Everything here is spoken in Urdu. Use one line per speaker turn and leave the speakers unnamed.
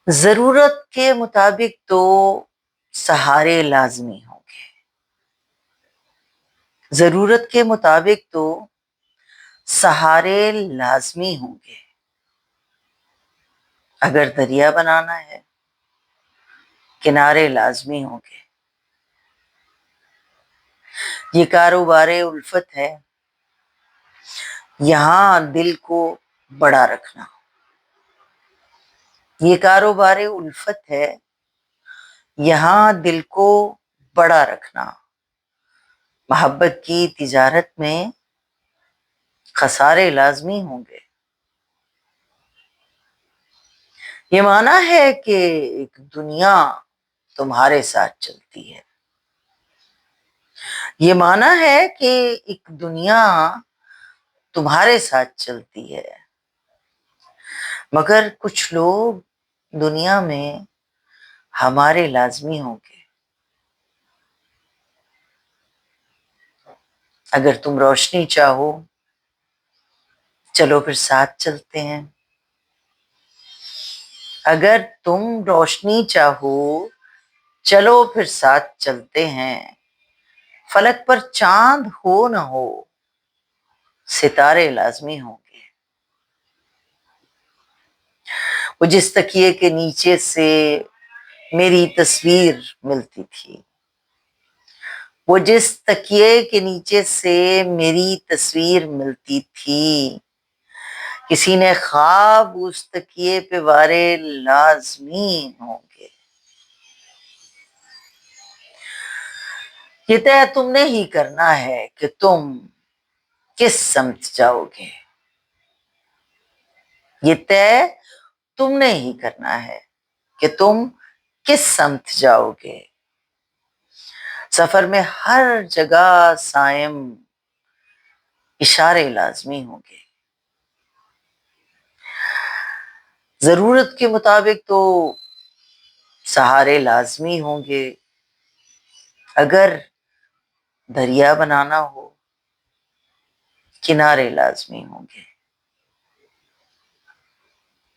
ضرورت کے مطابق تو سہارے لازمی ہوں گے، ضرورت کے مطابق تو سہارے لازمی ہوں گے۔ اگر دریا بنانا ہے کنارے لازمی ہوں گے۔ یہ کاروبار الفت ہے، یہاں دل کو بڑا رکھنا۔ یہ کاروبار الفت ہے، یہاں دل کو بڑا رکھنا۔ محبت کی تجارت میں خسارے لازمی ہوں گے۔ یہ مانا ہے کہ ایک دنیا تمہارے ساتھ چلتی ہے، یہ مانا ہے کہ ایک دنیا تمہارے ساتھ چلتی ہے، مگر کچھ لوگ دنیا میں ہمارے لازمی ہوں گے۔ اگر تم روشنی چاہو چلو پھر ساتھ چلتے ہیں، اگر تم روشنی چاہو چلو پھر ساتھ چلتے ہیں۔ فلک پر چاند ہو نہ ہو ستارے لازمی ہوں گے۔ وہ جس تکیے کے نیچے سے میری تصویر ملتی تھی، وہ جس تکیے کے نیچے سے میری تصویر ملتی تھی، کسی نے خواب اس تکیے پہ وارے لازمی ہوں گے۔ یہ طے تم نے ہی کرنا ہے کہ تم کس سمت جاؤ گے، یہ طے تم نے ہی کرنا ہے کہ تم کس سمت جاؤ گے۔ سفر میں ہر جگہ سائم اشارے لازمی ہوں گے۔ ضرورت کے مطابق تو سہارے لازمی ہوں گے۔ اگر دریا بنانا ہو کنارے لازمی ہوں گے۔